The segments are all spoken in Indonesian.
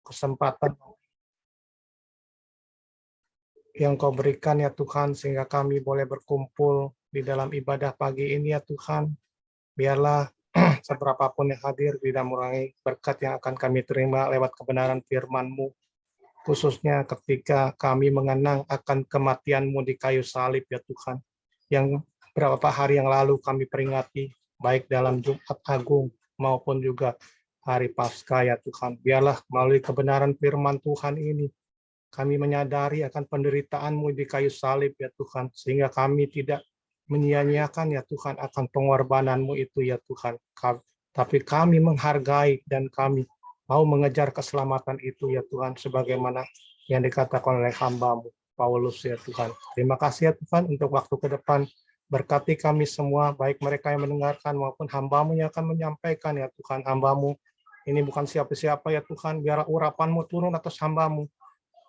kesempatan yang Kau berikan ya Tuhan, sehingga kami boleh berkumpul di dalam ibadah pagi ini ya Tuhan. Biarlah seberapapun yang hadir tidak mengurangi berkat yang akan kami terima lewat kebenaran firman-Mu, khususnya ketika kami mengenang akan kematian-Mu di kayu salib ya Tuhan, yang beberapa hari yang lalu kami peringati, baik dalam Jumat Agung maupun juga hari Paskah ya Tuhan. Biarlah melalui kebenaran firman Tuhan ini, kami menyadari akan penderitaan-Mu di kayu salib ya Tuhan, sehingga kami tidak menyia-nyiakan ya Tuhan akan pengorbanan-Mu itu ya Tuhan. Tapi kami menghargai dan kami mau mengejar keselamatan itu ya Tuhan, sebagaimana yang dikatakan oleh hamba-Mu Paulus ya Tuhan. Terima kasih ya Tuhan untuk waktu ke depan. Berkati kami semua, baik mereka yang mendengarkan maupun hamba-Mu yang akan menyampaikan ya Tuhan. Hamba-Mu ini bukan siapa-siapa ya Tuhan, biar urapan-Mu turun atas hamba-Mu.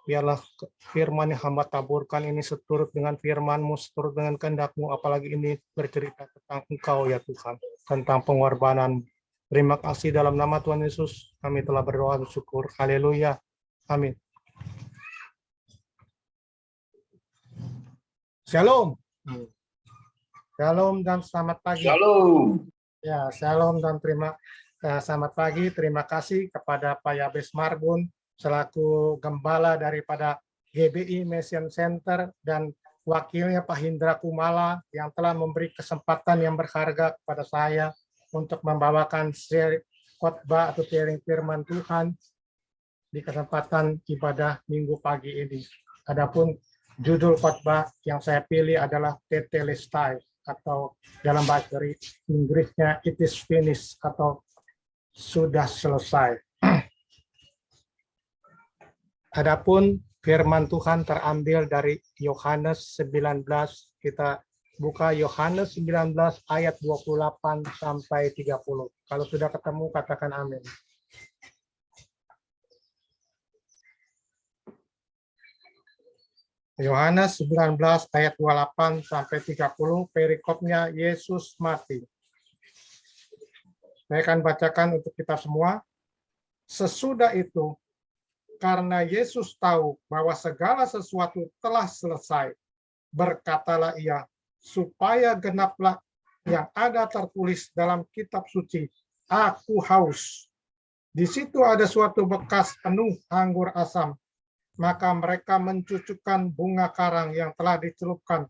Biarlah firman yang hamba taburkan ini seturut dengan firman-Mu, seturut dengan kehendak-Mu, apalagi ini bercerita tentang Engkau ya Tuhan, tentang pengorbanan. Terima kasih dalam nama Tuhan Yesus, kami telah berdoa dan syukur. Haleluya. Amin. Shalom. Shalom dan selamat pagi. Shalom. Ya, shalom dan selamat pagi. Terima kasih kepada Pak Yabes Marbun selaku gembala daripada GBI Mission Center dan wakilnya Pak Hindra Kumala yang telah memberi kesempatan yang berharga kepada saya untuk membawakan khotbah atau sharing firman Tuhan di kesempatan ibadah Minggu pagi ini. Adapun judul khotbah yang saya pilih adalah Tetelestai, atau dalam bahasa Inggrisnya It is finished, atau sudah selesai. Adapun firman Tuhan terambil dari Yohanes 19, kita buka Yohanes 19 ayat 28 sampai 30. Kalau sudah ketemu katakan amin. Yohanes 19 ayat 28 sampai 30, perikopnya Yesus mati. Saya akan bacakan untuk kita semua. Sesudah itu, karena Yesus tahu bahwa segala sesuatu telah selesai, berkatalah ia, supaya genaplah yang ada tertulis dalam kitab suci, aku haus. Di situ ada suatu bekas penuh anggur asam, maka mereka mencucukkan bunga karang yang telah dicelupkan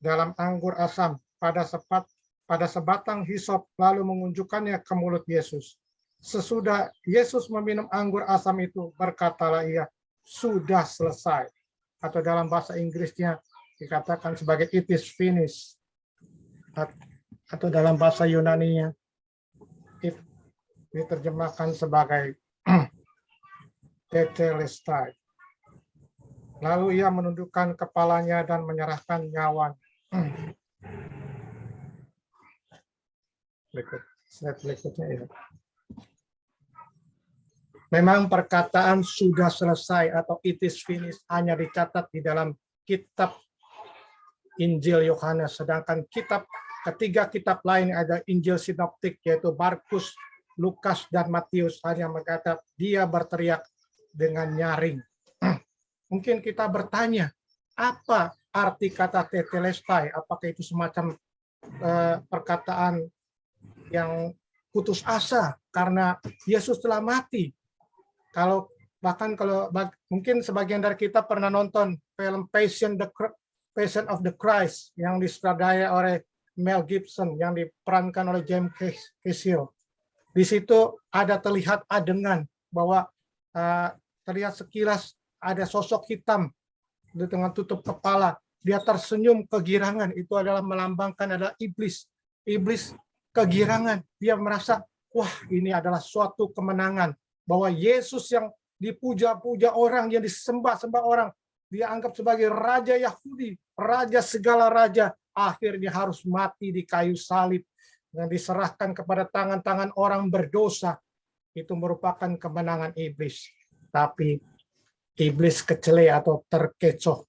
dalam anggur asam pada sebatang hisop, lalu mengunjukkannya ke mulut Yesus. Sesudah Yesus meminum anggur asam itu, berkatalah ia, sudah selesai. Atau dalam bahasa Inggrisnya dikatakan sebagai it is finished. Atau dalam bahasa Yunaninya diterjemahkan sebagai tetelestai. Lalu ia menundukkan kepalanya dan menyerahkan nyawa. Slide berikutnya ya. Memang perkataan sudah selesai atau it is finished hanya dicatat di dalam kitab Injil Yohanes, sedangkan ketiga kitab lain ada Injil sinoptik, yaitu Markus, Lukas, dan Matius, hanya berkata dia berteriak dengan nyaring. Mungkin kita bertanya, apa arti kata tetelestai? Apakah itu semacam perkataan yang putus asa karena Yesus telah mati? Bahkan kalau mungkin sebagian dari kita pernah nonton film Passion of the Christ yang disutradarai oleh Mel Gibson yang diperankan oleh James Caviezel. Di situ ada terlihat adegan bahwa terlihat sekilas ada sosok hitam dengan tutup kepala. Dia tersenyum kegirangan. Itu adalah melambangkan adalah iblis. Iblis kegirangan. Dia merasa, wah ini adalah suatu kemenangan. Bahwa Yesus yang dipuja-puja orang, yang disembah-sembah orang, dia anggap sebagai Raja Yahudi, Raja segala raja, akhirnya harus mati di kayu salib dan diserahkan kepada tangan-tangan orang berdosa. Itu merupakan kemenangan iblis. Tapi iblis kecele atau terkecoh.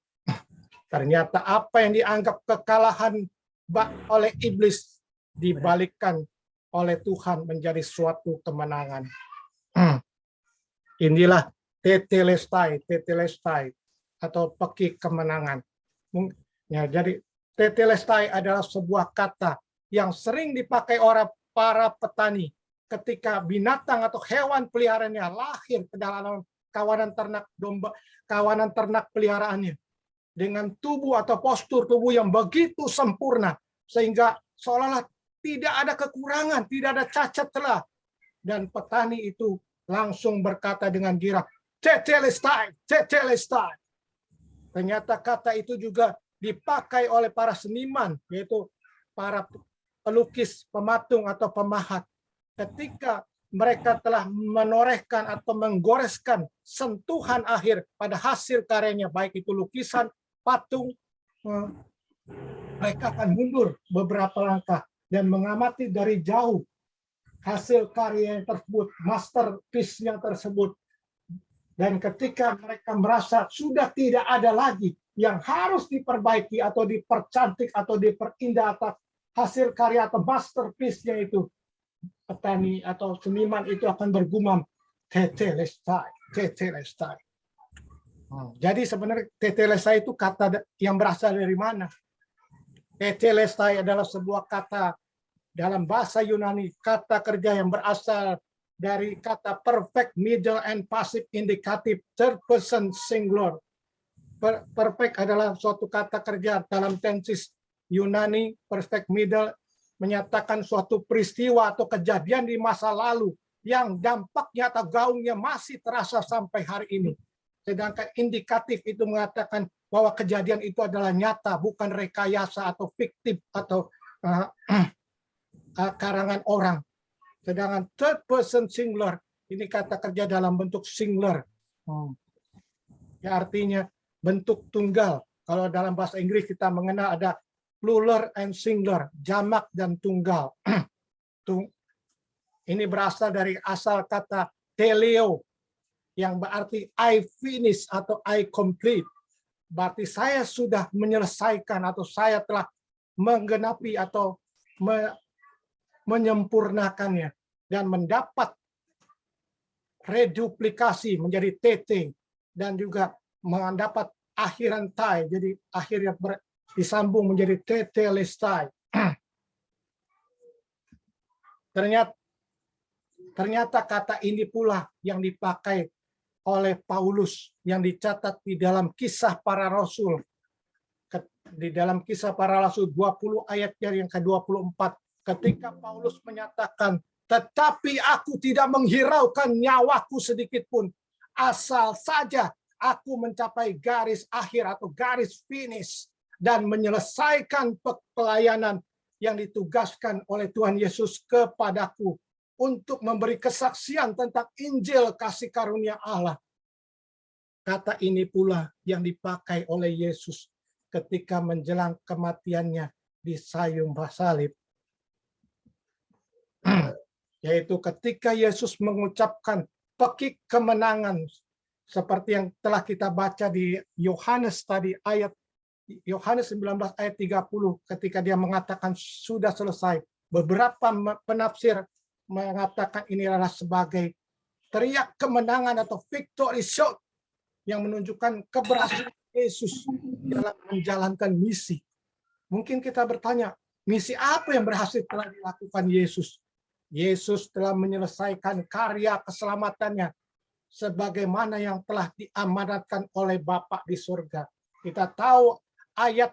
Ternyata apa yang dianggap kekalahan oleh iblis dibalikkan oleh Tuhan menjadi suatu kemenangan. Inilah tetelestai atau peki kemenangan. Ya, jadi tetelestai adalah sebuah kata yang sering dipakai oleh para petani ketika binatang atau hewan peliharaannya lahir ke dalam kawanan ternak domba, kawanan ternak peliharaannya dengan tubuh atau postur tubuh yang begitu sempurna sehingga seolah-olah tidak ada kekurangan, tidak ada cacat celah, dan petani itu langsung berkata dengan girang, tetelestai, tetelestai. Ternyata kata itu juga dipakai oleh para seniman, yaitu para pelukis, pematung atau pemahat. Ketika mereka telah menorehkan atau menggoreskan sentuhan akhir pada hasil karyanya, baik itu lukisan, patung, mereka akan mundur beberapa langkah dan mengamati dari jauh hasil karya tersebut, masterpiece-nya tersebut. Dan ketika mereka merasa sudah tidak ada lagi yang harus diperbaiki atau dipercantik atau diperindah atas hasil karya atau masterpiece-nya itu, petani atau seniman itu akan bergumam, tetelestai, tetelestai. Jadi sebenarnya tetelestai itu kata yang berasal dari mana? Tetelestai adalah sebuah kata dalam bahasa Yunani, kata kerja yang berasal dari kata perfect, middle, and passive indicative third person singular. Perfect adalah suatu kata kerja dalam tenses Yunani, perfect middle menyatakan suatu peristiwa atau kejadian di masa lalu yang dampaknya atau gaungnya masih terasa sampai hari ini. Sedangkan indikatif itu mengatakan bahwa kejadian itu adalah nyata, bukan rekayasa atau fiktif atau karangan orang. Sedangkan third person singular ini kata kerja dalam bentuk singular. Ya, artinya bentuk tunggal. Kalau dalam bahasa Inggris kita mengenal ada plural and singular, jamak dan tunggal. Ini berasal dari asal kata teleo yang berarti I finish atau I complete. Berarti saya sudah menyelesaikan atau saya telah menggenapi atau menyempurnakannya dan mendapat reduplikasi menjadi tete dan juga mendapat akhiran tai, jadi akhirnya disambung menjadi tetelestai. Ternyata kata ini pula yang dipakai oleh Paulus yang dicatat di dalam Kisah Para Rasul. Di dalam Kisah Para Rasul 20 ayatnya yang ke-24, ketika Paulus menyatakan, tetapi aku tidak menghiraukan nyawaku sedikit pun, asal saja aku mencapai garis akhir atau garis finish dan menyelesaikan pelayanan yang ditugaskan oleh Tuhan Yesus kepadaku untuk memberi kesaksian tentang Injil kasih karunia Allah. Kata ini pula yang dipakai oleh Yesus ketika menjelang kematiannya di sayung salib. Yaitu ketika Yesus mengucapkan pekik kemenangan seperti yang telah kita baca di Yohanes tadi, ayat Yohanes 19 ayat 30, ketika dia mengatakan sudah selesai. Beberapa penafsir mengatakan ini adalah sebagai teriak kemenangan atau victory shout yang menunjukkan keberhasilan Yesus dalam menjalankan misi. Mungkin kita bertanya, misi apa yang berhasil telah dilakukan Yesus? Yesus telah menyelesaikan karya keselamatannya sebagaimana yang telah diamanatkan oleh Bapa di surga. Kita tahu ayat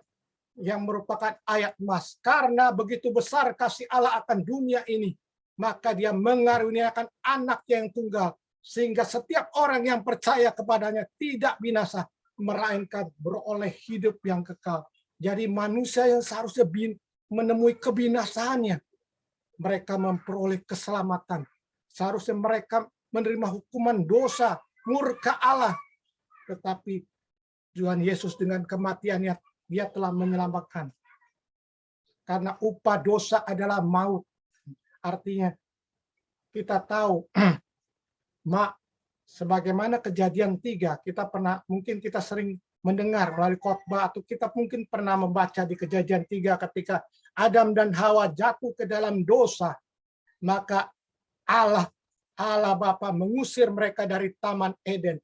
yang merupakan ayat emas. Karena begitu besar kasih Allah akan dunia ini, maka dia mengaruniakan anaknya yang tunggal, sehingga setiap orang yang percaya kepadanya tidak binasa, melainkan beroleh hidup yang kekal. Jadi manusia yang seharusnya menemui kebinasaannya, mereka memperoleh keselamatan. Seharusnya mereka menerima hukuman dosa, murka Allah. Tetapi Tuhan Yesus dengan kematiannya, dia telah menyelamatkan. Karena upah dosa adalah maut. Artinya kita tahu, sebagaimana Kejadian 3, mungkin kita sering mendengar melalui khotbah atau kita mungkin pernah membaca di Kejadian 3 ketika Adam dan Hawa jatuh ke dalam dosa, maka Allah Bapa mengusir mereka dari Taman Eden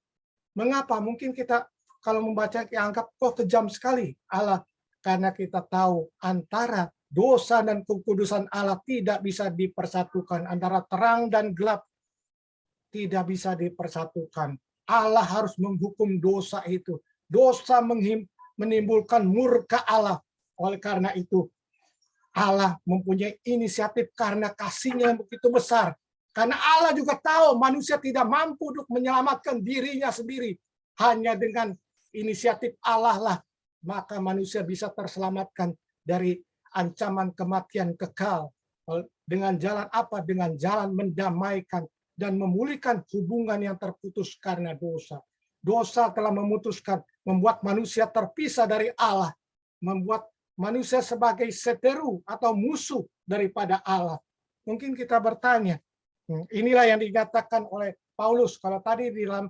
Mengapa? Mungkin kita kalau membaca anggap kok kejam sekali Allah, karena kita tahu antara dosa dan kekudusan Allah tidak bisa dipersatukan, antara terang dan gelap tidak bisa dipersatukan. Allah harus menghukum dosa itu. Dosa menimbulkan murka Allah. Oleh karena itu, Allah mempunyai inisiatif karena kasihnya yang begitu besar. Karena Allah juga tahu manusia tidak mampu untuk menyelamatkan dirinya sendiri. Hanya dengan inisiatif Allah lah, maka manusia bisa terselamatkan dari ancaman kematian kekal. Dengan jalan apa? Dengan jalan mendamaikan dan memulihkan hubungan yang terputus karena dosa. Dosa telah memutuskan, membuat manusia terpisah dari Allah, membuat manusia sebagai seteru atau musuh daripada Allah. Mungkin kita bertanya, inilah yang dikatakan oleh Paulus. Kalau tadi di dalam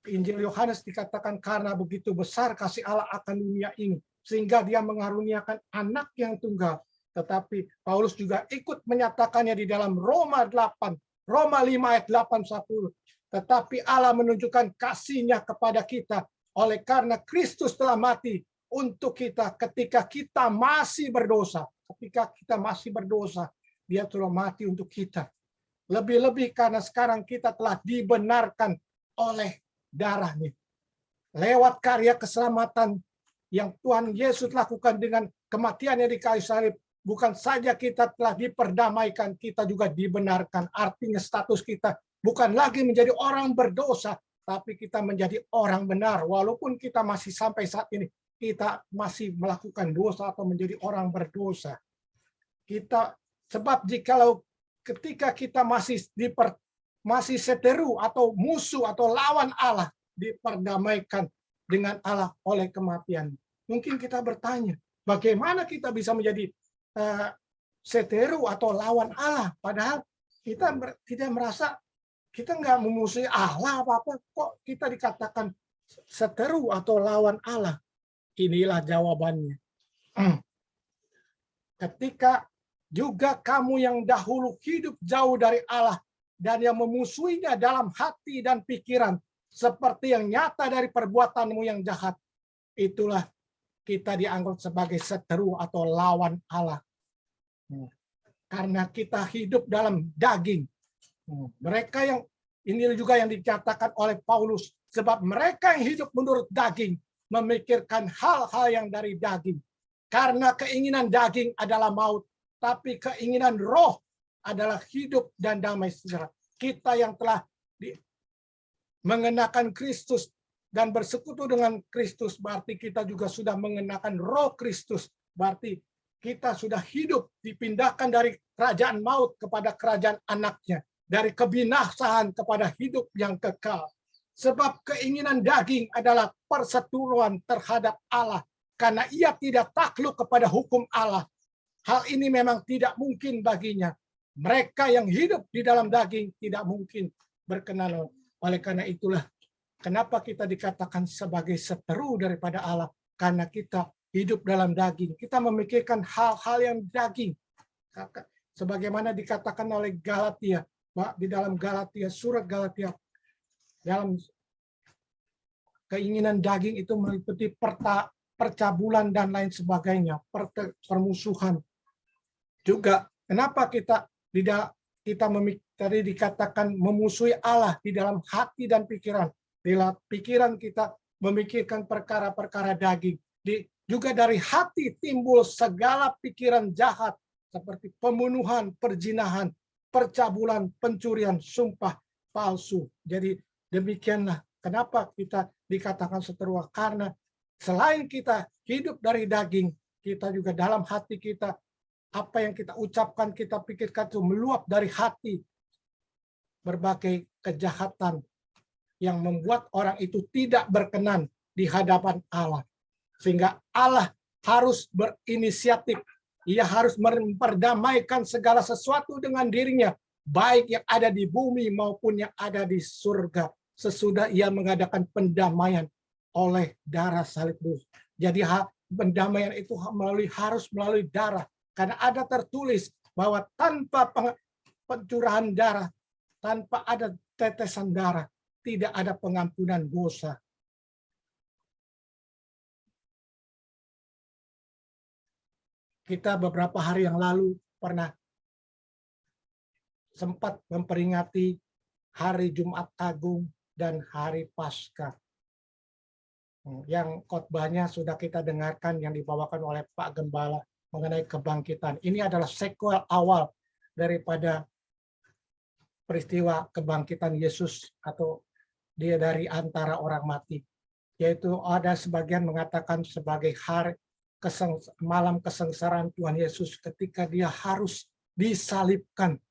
Injil Yohanes dikatakan karena begitu besar kasih Allah akan dunia ini, sehingga dia mengaruniakan anak yang tunggal. Tetapi Paulus juga ikut menyatakannya di dalam Roma 5 ayat 8-10. Tetapi Allah menunjukkan kasih-Nya kepada kita oleh karena Kristus telah mati untuk kita ketika kita masih berdosa. Ketika kita masih berdosa, Dia telah mati untuk kita. Lebih-lebih karena sekarang kita telah dibenarkan oleh darah-Nya. Lewat karya keselamatan yang Tuhan Yesus lakukan dengan kematiannya di kayu salib, bukan saja kita telah diperdamaikan, kita juga dibenarkan. Artinya status kita bukan lagi menjadi orang berdosa, tapi kita menjadi orang benar. Walaupun kita masih sampai saat ini, kita masih melakukan dosa atau menjadi orang berdosa. Sebab jikalau ketika kita masih seteru atau musuh atau lawan Allah, diperdamaikan dengan Allah oleh kematian. Mungkin kita bertanya, bagaimana kita bisa menjadi seteru atau lawan Allah, padahal kita tidak merasa, kita nggak memusuhi Allah apa-apa, kok kita dikatakan seteru atau lawan Allah? Inilah jawabannya. Ketika juga kamu yang dahulu hidup jauh dari Allah dan yang memusuhinya dalam hati dan pikiran, seperti yang nyata dari perbuatanmu yang jahat, itulah kita dianggap sebagai seteru atau lawan Allah. Karena kita hidup dalam daging. Mereka yang ini juga yang dikatakan oleh Paulus, sebab mereka yang hidup menurut daging memikirkan hal-hal yang dari daging. Karena keinginan daging adalah maut, tapi keinginan roh adalah hidup dan damai sejahtera. Kita yang telah mengenakan Kristus dan bersekutu dengan Kristus, berarti kita juga sudah mengenakan roh Kristus. Berarti kita sudah hidup, dipindahkan dari kerajaan maut kepada kerajaan anaknya, dari kebinasaan kepada hidup yang kekal. Sebab keinginan daging adalah perseteruan terhadap Allah, karena ia tidak takluk kepada hukum Allah. Hal ini memang tidak mungkin baginya. Mereka yang hidup di dalam daging tidak mungkin berkenan. Oleh karena itulah, kenapa kita dikatakan sebagai seteru daripada Allah? Karena kita hidup dalam daging. Kita memikirkan hal-hal yang daging. Sebagaimana dikatakan oleh Galatia, di dalam Galatia, surat Galatia, dalam keinginan daging itu meliputi percabulan dan lain sebagainya, permusuhan. Juga kenapa kita tadi dikatakan memusuhi Allah di dalam hati dan pikiran. Di dalam pikiran kita memikirkan perkara-perkara daging. Juga dari hati timbul segala pikiran jahat seperti pembunuhan, perzinahan, percabulan, pencurian, sumpah palsu. Jadi demikianlah kenapa kita dikatakan seteru, karena selain kita hidup dari daging, kita juga dalam hati kita, apa yang kita ucapkan, kita pikirkan itu meluap dari hati, berbagai kejahatan yang membuat orang itu tidak berkenan di hadapan Allah. Sehingga Allah harus berinisiatif. Ia harus memperdamaikan segala sesuatu dengan dirinya, baik yang ada di bumi maupun yang ada di surga, sesudah ia mengadakan pendamaian oleh darah salib. Jadi pendamaian itu harus melalui darah, karena ada tertulis bahwa tanpa pencurahan darah, tanpa ada tetesan darah, tidak ada pengampunan dosa. Kita beberapa hari yang lalu pernah sempat memperingati hari Jumat Agung dan hari Paskah. Yang khotbahnya sudah kita dengarkan yang dibawakan oleh Pak Gembala mengenai kebangkitan. Ini adalah sequel awal daripada peristiwa kebangkitan Yesus atau dia dari antara orang mati. Yaitu ada sebagian mengatakan sebagai hari malam kesengsaraan Tuhan Yesus ketika dia harus disalibkan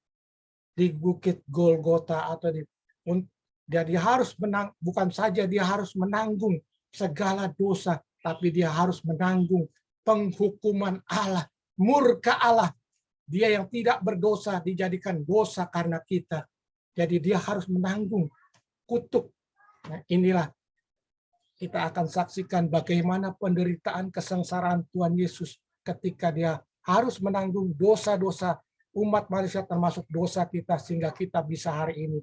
di Bukit Golgota atau dia harus bukan saja dia harus menanggung segala dosa, tapi dia harus menanggung penghukuman Allah, murka Allah. Dia yang tidak berdosa dijadikan dosa karena kita. Jadi dia harus menanggung kutuk. Nah, inilah kita akan saksikan bagaimana penderitaan kesengsaraan Tuhan Yesus ketika dia harus menanggung dosa-dosa umat manusia termasuk dosa kita sehingga kita bisa hari ini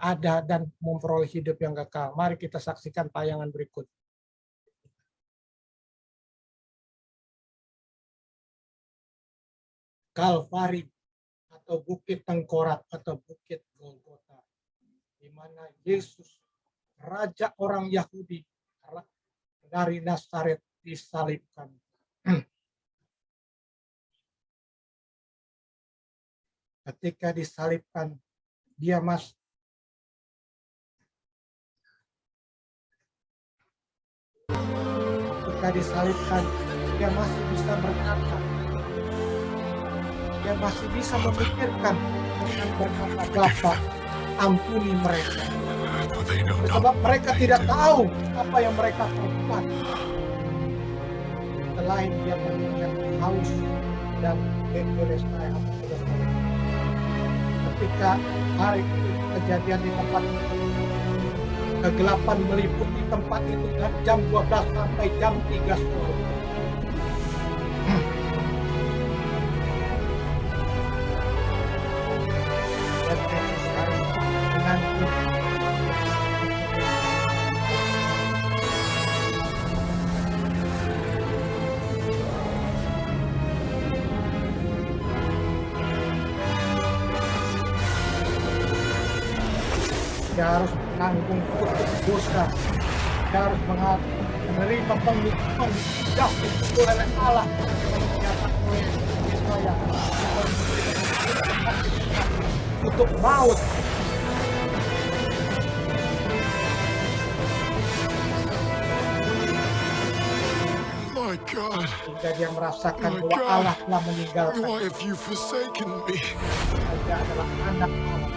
ada dan memperoleh hidup yang kekal. Mari kita saksikan tayangan berikut. Kalvari atau Bukit Tengkorak atau Bukit Golgota, di mana Yesus, Raja orang Yahudi dari Nazaret disalibkan. Ketika disalibkan, dia masih bisa berkata, dia masih bisa memikirkan dengan berkata, Bapa, ampuni mereka. Sebab mereka tidak tahu apa yang mereka perbuat. Selain dia mengingat haus dan Betelestai. Ketika hari itu kejadian di tempat itu, kegelapan meliputi tempat itu dari jam 12 sampai jam 3 sore. Dan Yesus harus menanggung dia harus menanggung kutuk dosa, dia harus menerima penghukuman justice oleh Allah oleh Yesaya kutuk maut. My God, Hingga dia merasakan bahwa Allah telah meninggalkan. why have you forsaken me? Dia adalah anak Allah.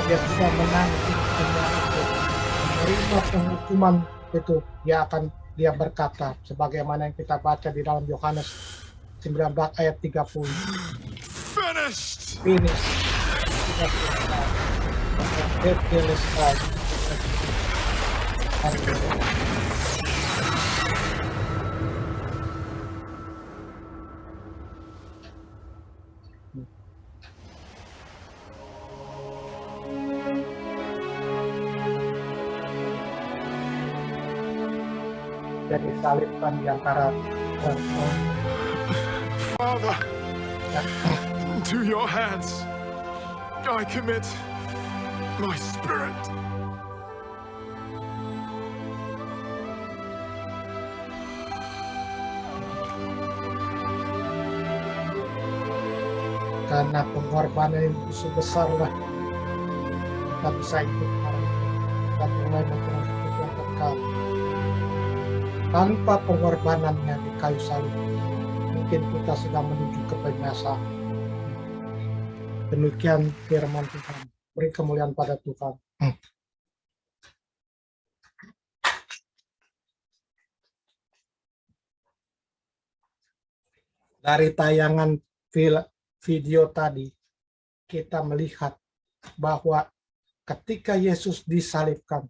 Dia sudah menanggung semua itu, menerima penghukuman itu, dia berkata sebagaimana yang kita baca di dalam Yohanes 19 ayat 30. Finished! Finish. Dan disalibkan di antara Father, to your hands I commit my spirit. Karena pengorbanan yang sebesarlah kita bisa hidup hari ini. Kita peroleh hidup yang kekal. Tanpa pengorbanannya di kayu salib, mungkin kita sedang menuju ke binasaan. Demikian firman Tuhan. Beri kemuliaan pada Tuhan. Dari tayangan video tadi, kita melihat bahwa ketika Yesus disalibkan,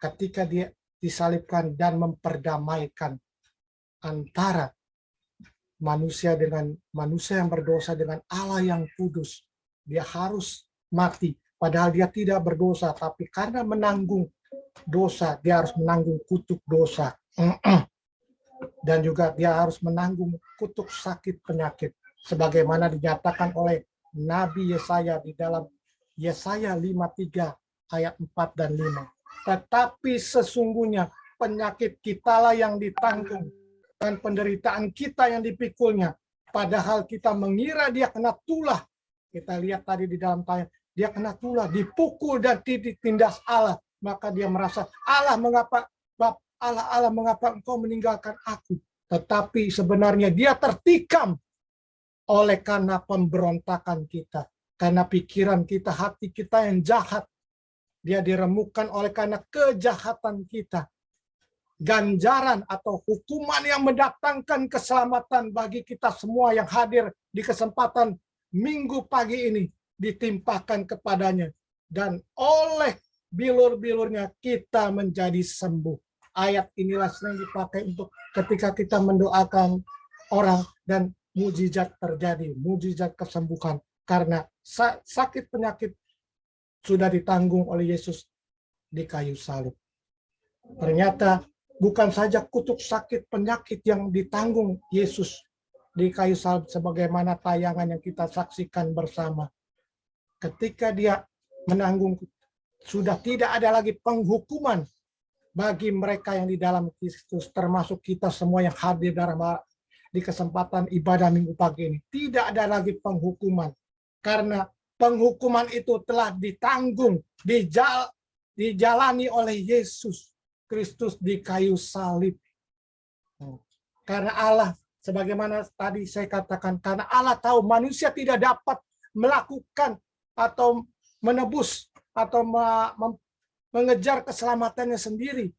ketika dia disalibkan dan memperdamaikan antara manusia dengan manusia yang berdosa dengan Allah yang kudus, dia harus mati. Padahal dia tidak berdosa, tapi karena menanggung dosa, dia harus menanggung kutuk dosa. Dan juga dia harus menanggung kutuk sakit penyakit. Sebagaimana dinyatakan oleh Nabi Yesaya di dalam Yesaya 53 ayat 4 dan 5. Tetapi sesungguhnya penyakit kitalah yang ditanggung dan penderitaan kita yang dipikulnya. Padahal kita mengira dia kena tulah. Kita lihat tadi di dalam tayang, dia kena tulah, dipukul dan ditindas Allah. Maka dia merasa, Allah mengapa engkau meninggalkan aku? Tetapi sebenarnya dia tertikam oleh karena pemberontakan kita. Karena pikiran kita, hati kita yang jahat. Dia diremukkan oleh karena kejahatan kita. Ganjaran atau hukuman yang mendatangkan keselamatan bagi kita semua yang hadir di kesempatan minggu pagi ini ditimpakan kepadanya. Dan oleh bilur-bilurnya kita menjadi sembuh. Ayat inilah sering dipakai untuk ketika kita mendoakan orang dan mujizat terjadi, mujizat kesembuhan. Karena sakit penyakit sudah ditanggung oleh Yesus di kayu salib. Ternyata bukan saja kutuk sakit penyakit yang ditanggung Yesus di kayu salib sebagaimana tayangan yang kita saksikan bersama. Ketika dia menanggung, sudah tidak ada lagi penghukuman bagi mereka yang di dalam Kristus, termasuk kita semua yang hadir di kesempatan ibadah minggu pagi ini. Tidak ada lagi penghukuman, karena penghukuman itu telah ditanggung, dijalani oleh Yesus Kristus di kayu salib. Karena Allah, sebagaimana tadi saya katakan, karena Allah tahu manusia tidak dapat melakukan atau menebus atau mengejar keselamatannya sendiri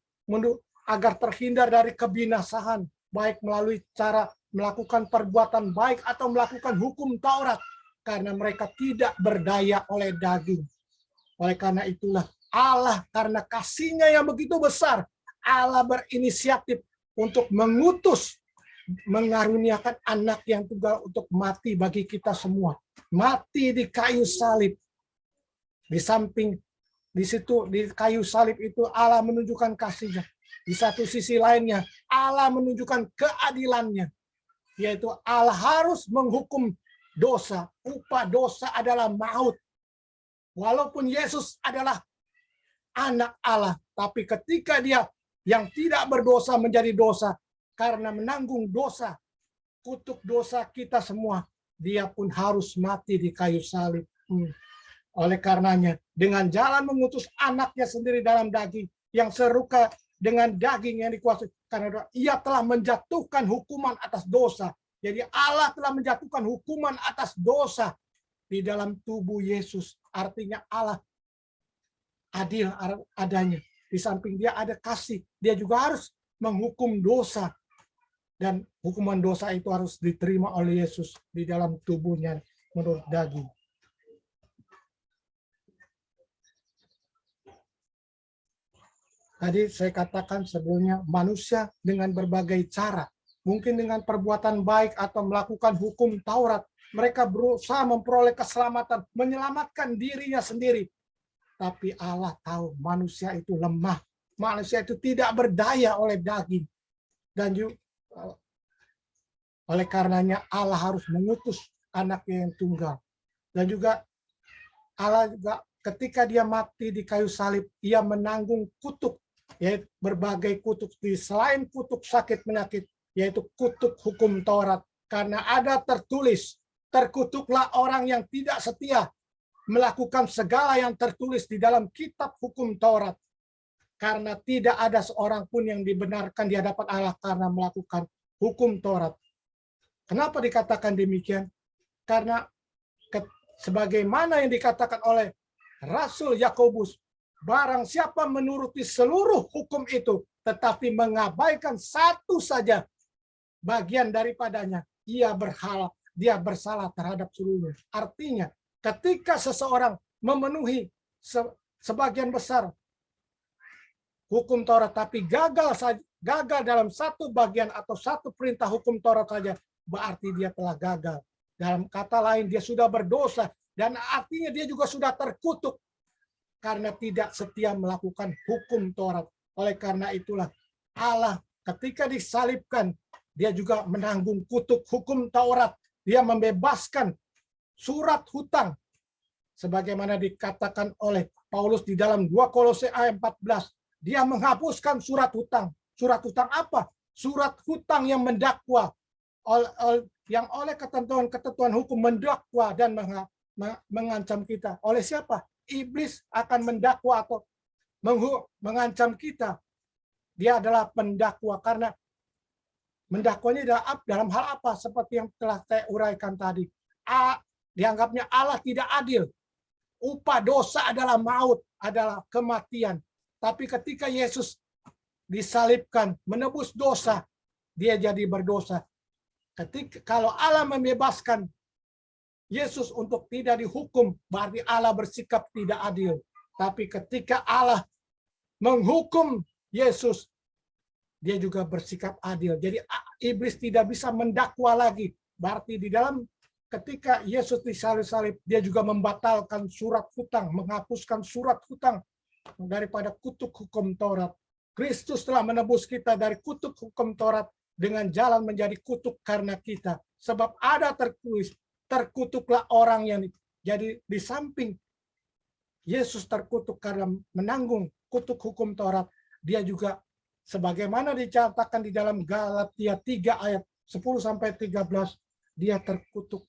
agar terhindar dari kebinasaan, baik melalui cara melakukan perbuatan baik atau melakukan hukum Taurat, karena mereka tidak berdaya oleh daging. Oleh karena itulah Allah, karena kasih-Nya yang begitu besar, Allah berinisiatif untuk mengaruniakan anak yang tunggal untuk mati bagi kita semua. Mati di kayu salib. Di samping di situ di kayu salib itu Allah menunjukkan kasih-Nya. Di satu sisi lainnya Allah menunjukkan keadilan-Nya, yaitu Allah harus menghukum dosa. Upah dosa adalah maut. Walaupun Yesus adalah anak Allah, tapi ketika dia yang tidak berdosa menjadi dosa karena menanggung dosa, kutuk dosa kita semua, dia pun harus mati di kayu salib. Oleh karenanya, dengan jalan mengutus anaknya sendiri dalam daging, yang serupa dengan daging yang dikuasai, karena ia telah menjatuhkan hukuman atas dosa. Jadi Allah telah menjatuhkan hukuman atas dosa di dalam tubuh Yesus. Artinya Allah adil adanya. Di samping dia ada kasih, dia juga harus menghukum dosa. Dan hukuman dosa itu harus diterima oleh Yesus di dalam tubuhnya menurut daging. Tadi saya katakan sebelumnya, manusia dengan berbagai cara, mungkin dengan perbuatan baik atau melakukan hukum Taurat, mereka berusaha memperoleh keselamatan, menyelamatkan dirinya sendiri. Tapi Allah tahu manusia itu lemah, manusia itu tidak berdaya oleh daging. Dan oleh karenanya Allah harus mengutus anaknya yang tunggal. Dan juga Allah juga ketika dia mati di kayu salib, ia menanggung kutuk, yaitu berbagai kutuk, selain kutuk sakit penyakit, yaitu kutuk hukum Taurat. Karena ada tertulis, terkutuklah orang yang tidak setia melakukan segala yang tertulis di dalam kitab hukum Taurat. Karena tidak ada seorang pun yang dibenarkan di hadapan Allah karena melakukan hukum Taurat. Kenapa dikatakan demikian? Karena sebagaimana yang dikatakan oleh Rasul Yakobus, barang siapa menuruti seluruh hukum itu, tetapi mengabaikan satu saja bagian daripadanya, dia bersalah terhadap seluruhnya. Artinya, ketika seseorang memenuhi sebagian besar hukum Taurat, tapi gagal dalam satu bagian atau satu perintah hukum Taurat saja, berarti dia telah gagal. Dalam kata lain, dia sudah berdosa, dan artinya dia juga sudah terkutuk karena tidak setia melakukan hukum Taurat. Oleh karena itulah Allah ketika disalibkan, dia juga menanggung kutuk hukum Taurat. Dia membebaskan surat hutang. Sebagaimana dikatakan oleh Paulus di dalam 2 Kolose ayat 14. Dia menghapuskan surat hutang. Surat hutang apa? Surat hutang yang mendakwa. Yang oleh ketentuan-ketentuan hukum mendakwa dan mengancam kita. Oleh siapa? Iblis akan mendakwa atau mengancam kita. Dia adalah pendakwa karena mendakwanya dalam hal apa? Seperti yang telah saya uraikan tadi. Dianggapnya Allah tidak adil. Upah dosa adalah maut, adalah kematian. Tapi ketika Yesus disalibkan, menebus dosa, dia jadi berdosa. Kalau Allah membebaskan Yesus untuk tidak dihukum, berarti Allah bersikap tidak adil. Tapi ketika Allah menghukum Yesus, dia juga bersikap adil. Jadi iblis tidak bisa mendakwa lagi. Berarti di dalam ketika Yesus disalib-salib, dia juga membatalkan surat hutang, menghapuskan surat hutang daripada kutuk hukum Taurat. Kristus telah menebus kita dari kutuk hukum Taurat dengan jalan menjadi kutuk karena kita. Sebab ada tertulis, terkutuklah orang yang jadi di samping Yesus terkutuk karena menanggung kutuk hukum Taurat. Dia juga sebagaimana dicatatkan di dalam Galatia 3 ayat 10-13, dia terkutuk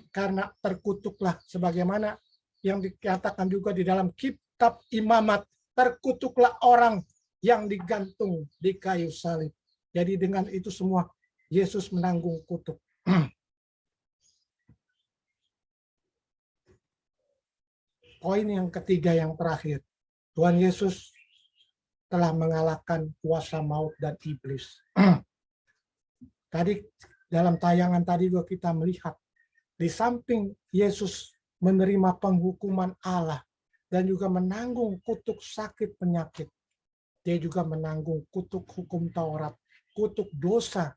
karena terkutuklah sebagaimana yang dikatakan juga di dalam kitab Imamat, terkutuklah orang yang digantung di kayu salib. Jadi dengan itu semua Yesus menanggung kutuk. Poin yang ketiga yang terakhir, Tuhan Yesus telah mengalahkan kuasa maut dan iblis. Tadi dalam tayangan tadi juga kita melihat di samping Yesus menerima penghukuman Allah dan juga menanggung kutuk sakit penyakit, dia juga menanggung kutuk hukum Taurat, kutuk dosa,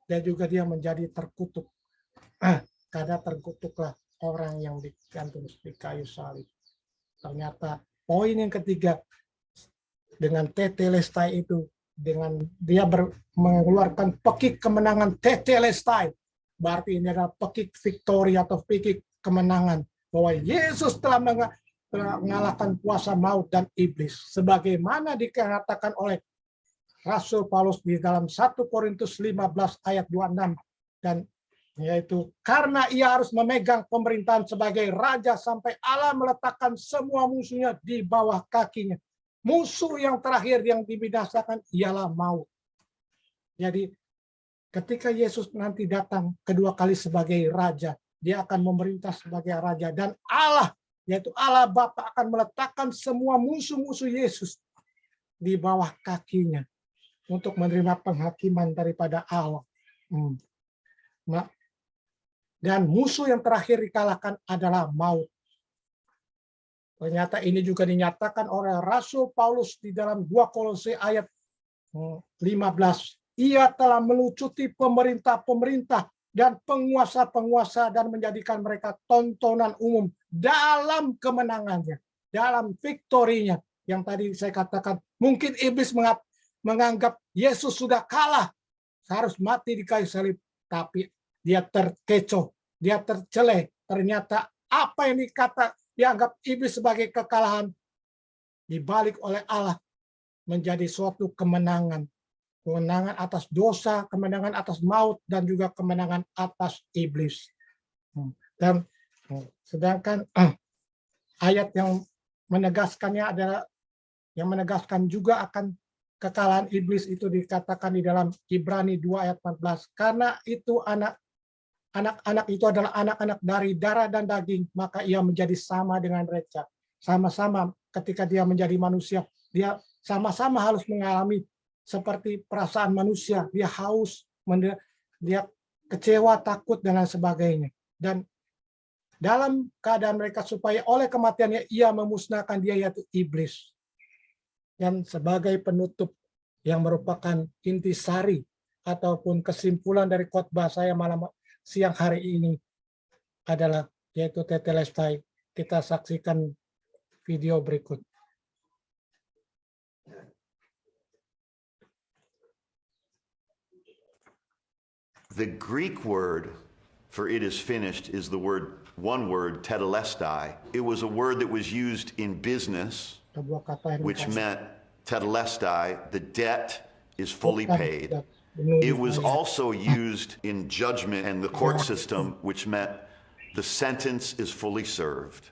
dan juga dia menjadi terkutuk. Karena terkutuklah orang yang digantung di kayu salib. Ternyata poin yang ketiga, dengan tetelestai itu, dengan dia mengeluarkan pekik kemenangan tetelestai, berarti ini adalah pekik victory atau pekik kemenangan, bahwa Yesus telah mengalahkan kuasa maut dan iblis. Sebagaimana dikatakan oleh Rasul Paulus di dalam 1 Korintus 15 ayat 26, dan yaitu karena ia harus memegang pemerintahan sebagai raja sampai Allah meletakkan semua musuhnya di bawah kakinya. Musuh yang terakhir yang dibinasakan ialah maut. Jadi ketika Yesus nanti datang kedua kali sebagai raja, dia akan memerintah sebagai raja, dan Allah, yaitu Allah Bapa, akan meletakkan semua musuh-musuh Yesus di bawah kakinya untuk menerima penghakiman daripada Allah. Dan musuh yang terakhir dikalahkan adalah maut. Ternyata ini juga dinyatakan oleh Rasul Paulus di dalam 2 Kolose ayat 15. Ia telah melucuti pemerintah-pemerintah dan penguasa-penguasa dan menjadikan mereka tontonan umum dalam kemenangannya, dalam victorinya. Yang tadi saya katakan, mungkin iblis menganggap Yesus sudah kalah, harus mati di kayu salib, tapi dia terkecoh, dia terceleh. Ternyata apa yang dianggap iblis sebagai kekalahan dibalik oleh Allah menjadi suatu kemenangan. Kemenangan atas dosa, kemenangan atas maut, dan juga kemenangan atas iblis. Dan sedangkan ayat yang menegaskannya adalah yang menegaskan juga akan kekalahan iblis itu dikatakan di dalam Ibrani 2 ayat 14. Karena itu anak-anak itu adalah anak-anak dari darah dan daging, maka ia menjadi sama dengan mereka. Sama-sama ketika dia menjadi manusia, dia sama-sama harus mengalami seperti perasaan manusia. Dia haus, dia kecewa, takut, dan lain sebagainya. Dan dalam keadaan mereka supaya oleh kematiannya ia memusnahkan dia, yaitu iblis. Dan sebagai penutup yang merupakan intisari ataupun kesimpulan dari khotbah saya siang hari ini adalah yaitu Tetelestai. Kita saksikan video berikut. The Greek word for "it is finished" is the one word, tetelestai. It was a word that was used in business, Sebuah kata yang which dikasih. meant tetelestai, the debt is fully Bukan paid. tidak penuh It was dibayar. also used in judgment and the court system, which meant the sentence is fully served.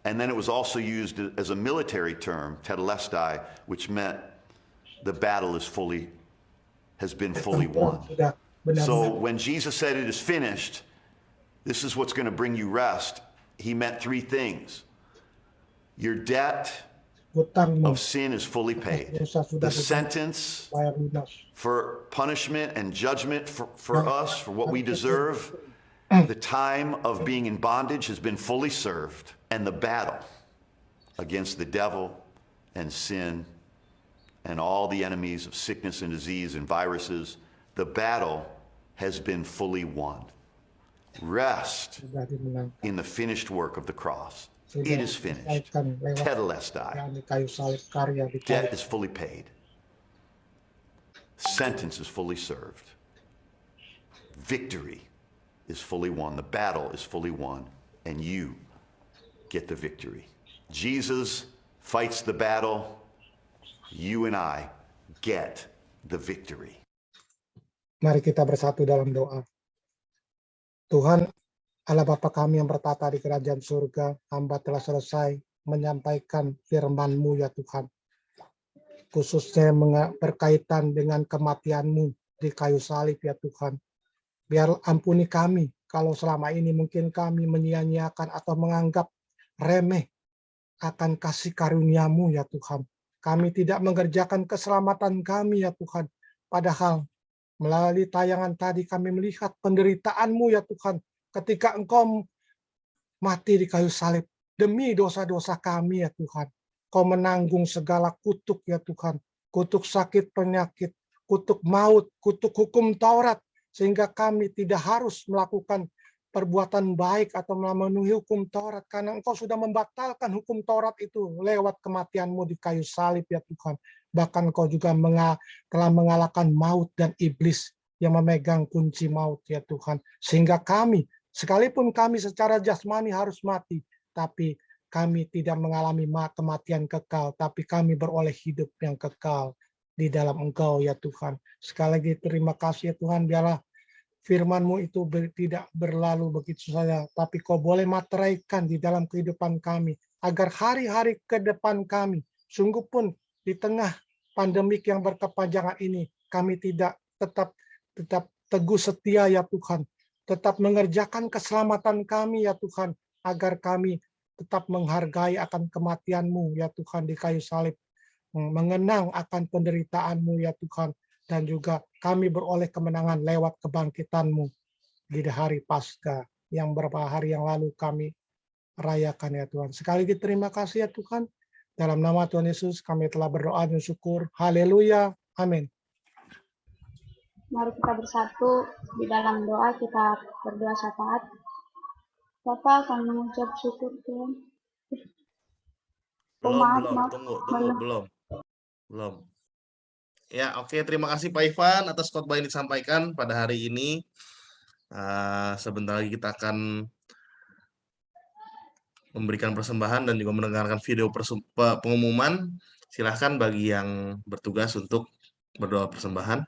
And then it was also used as a military term, tetelestai, which meant the battle has been fully won. Sudah benar-benar. So when Jesus said it is finished, this is what's going to bring you rest. He meant three things. Your debt Hutangmu of sin is fully paid. dosa sudah The sentence dibayar lunas. for punishment and judgment for us, for what we deserve, the time of being in bondage has been fully served. And the battle against the devil and sin and all the enemies of sickness and disease and viruses, the battle has been fully won. Rest Sudah dimenangkan. in the finished work of the cross. Sudah It is finished. diselesaikan lewat Tetelestai. yang di kayu salib, karya di kayu. Debt is fully paid. Sentence is fully served. Victory is fully won. The battle is fully won. And you get the victory. Jesus fights the battle. You and I get the victory. Mari kita bersatu dalam doa. Tuhan, Allah Bapa kami yang bertata di kerajaan surga, hamba telah selesai menyampaikan firman-Mu ya Tuhan. Khususnya berkaitan dengan kematian-Mu di kayu salib ya Tuhan. Biar ampuni kami kalau selama ini mungkin kami menyia-nyiakan atau menganggap remeh akan kasih karunia-Mu ya Tuhan. Kami tidak mengerjakan keselamatan kami ya Tuhan. Padahal melalui tayangan tadi kami melihat penderitaan-Mu ya Tuhan. Ketika Engkau mati di kayu salib demi dosa-dosa kami ya Tuhan. Kau menanggung segala kutuk ya Tuhan. Kutuk sakit penyakit, kutuk maut, kutuk hukum Taurat. Sehingga kami tidak harus melakukan perbuatan baik atau memenuhi hukum Taurat. Karena Engkau sudah membatalkan hukum Taurat itu lewat kematian-Mu di kayu salib ya Tuhan. Bahkan Engkau juga telah mengalahkan maut dan iblis yang memegang kunci maut ya Tuhan. Sehingga kami, sekalipun kami secara jasmani harus mati, tapi kami tidak mengalami kematian kekal, tapi kami beroleh hidup yang kekal di dalam Engkau ya Tuhan. Sekali lagi terima kasih ya Tuhan, biarlah firman-Mu itu tidak berlalu begitu saja, tapi Kau boleh materaikan di dalam kehidupan kami, agar hari-hari ke depan kami, sungguh pun di tengah pandemik yang berkepanjangan ini, kami tetap teguh setia ya Tuhan, tetap mengerjakan keselamatan kami ya Tuhan, agar kami tetap menghargai akan kematian-Mu ya Tuhan di kayu salib, mengenang akan penderitaan-Mu ya Tuhan, dan juga kami beroleh kemenangan lewat kebangkitan-Mu di hari Paskah yang beberapa hari yang lalu kami rayakan ya Tuhan. Sekali lagi terima kasih ya Tuhan. Dalam nama Tuhan Yesus kami telah berdoa dan syukur. Haleluya. Amin. Mari kita bersatu di dalam doa, kita berdoa syafaat. Bapak kami mengucap syukur Tuhan. Belum. Ya, oke. Terima kasih Pak Ivan atas khotbah yang disampaikan pada hari ini. Sebentar lagi kita akan memberikan persembahan dan juga mendengarkan video pengumuman. Silahkan bagi yang bertugas untuk berdoa persembahan.